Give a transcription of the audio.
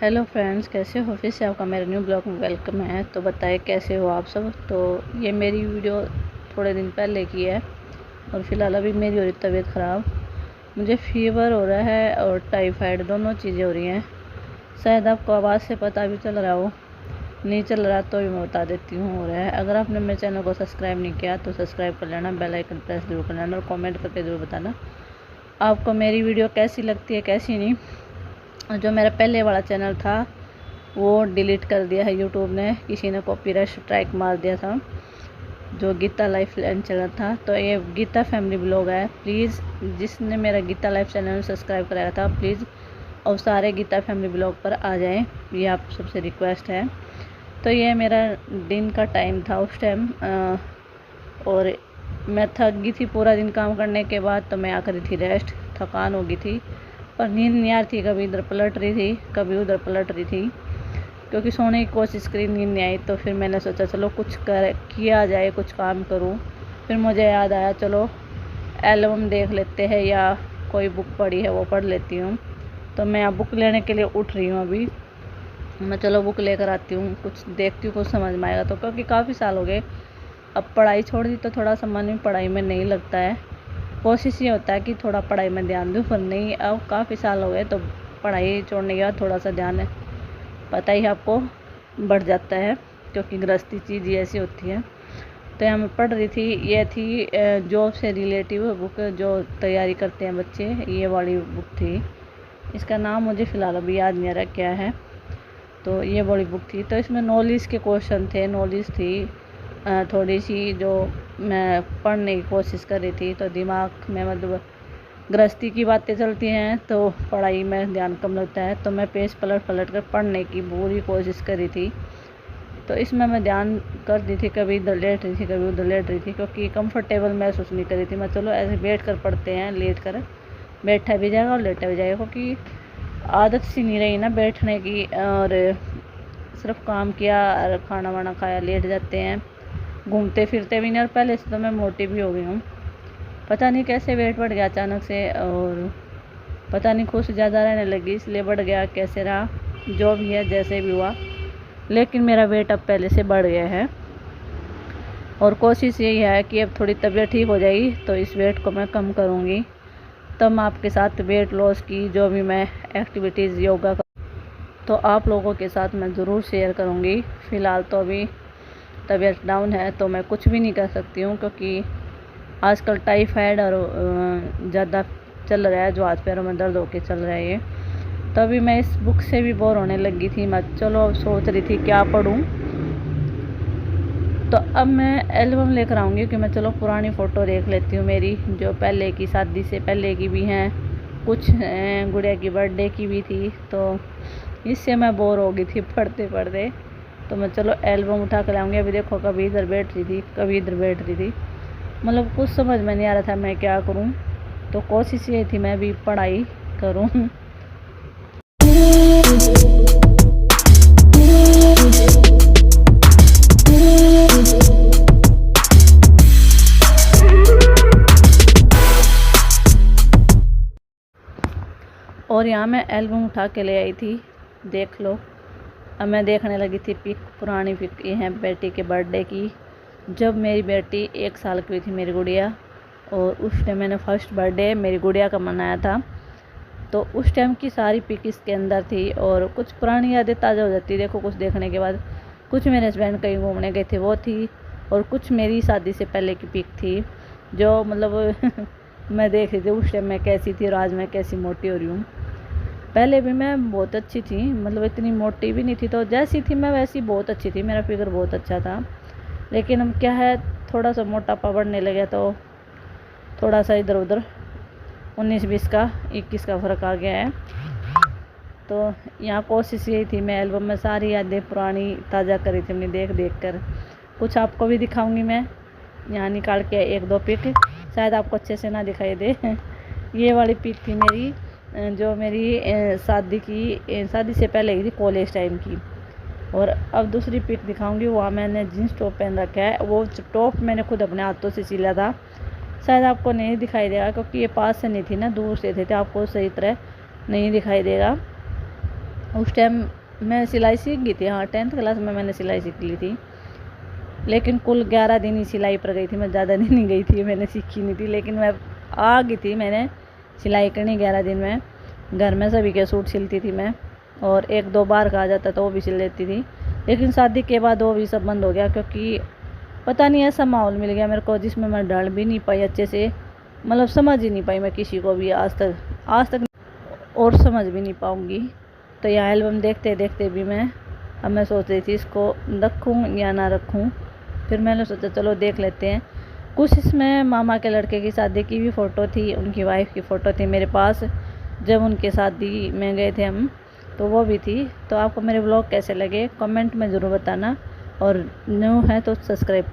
Hello friends, कैसे हो? फिर से आपका मेरे न्यू ब्लॉग में वेलकम है। तो बताएं कैसे हो आप सब। तो ये मेरी वीडियो थोड़े दिन पहले की है और फिलहाल अभी मेरी हो रही तबीयत ख़राब। मुझे फीवर हो रहा है और टाइफाइड, दोनों चीज़ें हो रही हैं। शायद आपको आवाज़ से पता भी चल रहा हो, नहीं चल रहा तो भी मैं बता देती हूँ हो रहा है। अगर आपने मेरे चैनल को सब्सक्राइब नहीं किया तो सब्सक्राइब कर लेना, बेल आइकन प्रेस जरूर कर लेना और कमेंट करके ज़रूर बताना आपको मेरी वीडियो कैसी लगती है कैसी नहीं। और जो मेरा पहले वाला चैनल था वो डिलीट कर दिया है यूट्यूब ने, किसी ने कॉपीराइट स्ट्राइक मार दिया था, जो गीता लाइफ लाइन चैनल था। तो ये गीता फैमिली ब्लॉग है। प्लीज़ जिसने मेरा गीता लाइफ चैनल सब्सक्राइब कराया था प्लीज़ और सारे गीता फैमिली ब्लॉग पर आ जाएं, ये आप सबसे रिक्वेस्ट है। तो ये मेरा दिन का टाइम था उस टाइम और मैं थक गई थी पूरा दिन काम करने के बाद। तो मैं आ करी थी रेस्ट, थकान हो गई थी पर नींद नहीं आ रही थी, कभी इधर पलट रही थी कभी उधर पलट रही थी क्योंकि सोने की कोशिश करी, नींद नहीं आई। तो फिर मैंने सोचा चलो कुछ किया जाए, कुछ काम करूं। फिर मुझे याद आया चलो एल्बम देख लेते हैं या कोई बुक पढ़ी है वो पढ़ लेती हूँ। तो मैं अब बुक लेने के लिए उठ रही हूँ अभी। मैं चलो बुक लेकर आती हूँ, कुछ देखती हूँ कुछ समझ में आएगा। तो क्योंकि काफ़ी साल हो गए, अब पढ़ाई छोड़ दी तो थोड़ा सा मन भी पढ़ाई में नहीं लगता है। कोशिश ये होता है कि थोड़ा पढ़ाई में ध्यान दूँ पर नहीं, अब काफ़ी साल हो गए तो पढ़ाई छोड़ने के बाद थोड़ा सा ध्यान है, पता ही आपको, बढ़ जाता है क्योंकि गृहस्थी चीज़ ही ऐसी होती है। तो यहाँ मैं पढ़ रही थी, ये थी जॉब से रिलेटिव बुक, जो तैयारी करते हैं बच्चे, ये वाली बुक थी। इसका नाम मुझे फ़िलहाल अभी याद नहीं आ रहा क्या है। तो ये वाली बुक थी। तो इसमें नॉलेज के क्वेश्चन थे, नॉलेज थी थोड़ी सी, जो मैं पढ़ने की कोशिश कर रही थी। तो दिमाग में मतलब गृहस्थी की बातें चलती हैं तो पढ़ाई में ध्यान कम लगता है। तो मैं पेज पलट पलट कर पढ़ने की पूरी कोशिश करी थी। तो इसमें मैं ध्यान कर दी थी, कभी इधर लेट रही थी कभी उधर लेट रही थी क्योंकि कंफर्टेबल महसूस नहीं कर रही थी। मैं चलो ऐसे बैठ कर पढ़ते हैं, लेट कर बैठा भी जाएगा और लेटा भी जाएगा क्योंकि आदत सी नहीं रही ना बैठने की। और सिर्फ काम किया और खाना वाना खाया, लेट जाते हैं, घूमते फिरते भी नहीं। और पहले से तो मैं मोटी भी हो गई हूँ, पता नहीं कैसे वेट बढ़ गया अचानक से। और पता नहीं खुश ज़्यादा रहने लगी इसलिए बढ़ गया, कैसे रहा जो भी है जैसे भी हुआ, लेकिन मेरा वेट अब पहले से बढ़ गया है। और कोशिश यही है कि अब थोड़ी तबीयत ठीक हो जाएगी तो इस वेट को मैं कम करूँगी। तब मैं आपके साथ वेट लॉस की जो भी मैं एक्टिविटीज़ योगा तो आप लोगों के साथ मैं ज़रूर शेयर करूँगी। फ़िलहाल तो अभी तबीयत डाउन है तो मैं कुछ भी नहीं कर सकती हूँ क्योंकि आजकल टाइफाइड और ज़्यादा चल रहा है, जो हाथ पैरों में दर्द होके चल रहा है ये। तभी मैं इस बुक से भी बोर होने लगी थी। मैं चलो अब सोच रही थी क्या पढूं। तो अब मैं एल्बम लेकर आऊँगी कि मैं चलो पुरानी फ़ोटो देख लेती हूँ मेरी, जो पहले की शादी से पहले की भी हैं, कुछ गुड़िया की बर्थडे की भी थी। तो इससे मैं बोर हो गई थी पढ़ते पढ़ते। तो मैं चलो एल्बम उठा कर लाऊँगी। अभी देखो कभी इधर बैठ रही थी कभी इधर बैठ रही थी, मतलब कुछ समझ में नहीं आ रहा था मैं क्या करूं। तो कोशिश ये थी मैं भी पढ़ाई करूं। और यहाँ मैं एल्बम उठा के ले आई थी, देख लो। अब मैं देखने लगी थी पिक, पुरानी पिक ये है बेटी के बर्थडे की, जब मेरी बेटी 1 साल की हुई थी मेरी गुड़िया। और उस टाइम मैंने फर्स्ट बर्थडे मेरी गुड़िया का मनाया था। तो उस टाइम की सारी पिक इसके अंदर थी और कुछ पुरानी यादें ताज़ा हो जाती देखो कुछ देखने के बाद। कुछ मेरे हस्बैंड कहीं घूमने गए थे वो थी, और कुछ मेरी शादी से पहले की पिक थी जो मतलब मैं देख रही थी उस टाइम मैं कैसी थी और आज मैं कैसी मोटी हो रही हूँ। पहले भी मैं बहुत अच्छी थी, मतलब इतनी मोटी भी नहीं थी, तो जैसी थी मैं वैसी बहुत अच्छी थी, मेरा फिगर बहुत अच्छा था। लेकिन अब क्या है, थोड़ा सा मोटापा बढ़ने लगा तो थोड़ा सा इधर उधर 19-20 का 21 का फ़र्क आ गया है। तो यहाँ कोशिश यही थी, मैं एल्बम में सारी यादें पुरानी ताज़ा करी थी अपनी देख देख कर। कुछ आपको भी दिखाऊंगी मैं, यहाँ निकाल के 1-2 पिक, शायद आपको अच्छे से ना दिखाई दे। ये वाली पिक थी मेरी, जो मेरी शादी से पहले की थी, कॉलेज टाइम की। और अब दूसरी पिक दिखाऊंगी, वहाँ मैंने जीन्स टॉप पहन रखा है। वो टॉप मैंने खुद अपने हाथों से सिला था, शायद आपको नहीं दिखाई देगा क्योंकि ये पास से नहीं थी ना, दूर से थे तो आपको सही तरह नहीं दिखाई देगा। उस टाइम मैं सिलाई सीख गई थी। हाँ, 10th क्लास में मैंने सिलाई सीख ली थी, लेकिन कुल 11 दिन ही सिलाई पर गई थी। मैं ज़्यादा दिन नहीं गई थी, मैंने सीखी नहीं थी, लेकिन मैं आ गई थी। मैंने सिलाई करनी 11 दिन में। घर में सभी के सूट सिलती थी मैं, और 1-2 बार का आ जाता तो वो भी सिल लेती थी। लेकिन शादी के बाद वो भी सब बंद हो गया, क्योंकि पता नहीं ऐसा माहौल मिल गया मेरे को जिसमें मैं ढल भी नहीं पाई अच्छे से, मतलब समझ ही नहीं पाई मैं किसी को भी आज तक और समझ भी नहीं पाऊँगी। तो यह एल्बम देखते देखते भी अब मैं सोच रही थी इसको रखूँ या ना रखूँ। फिर मैंने सोचा चलो देख लेते हैं। कुछ इसमें मामा के लड़के की शादी की भी फ़ोटो थी, उनकी वाइफ की फ़ोटो थी मेरे पास जब उनके शादी में गए थे हम, तो वो भी थी। तो आपको मेरे ब्लॉग कैसे लगे कमेंट में ज़रूर बताना, और न्यू है तो सब्सक्राइब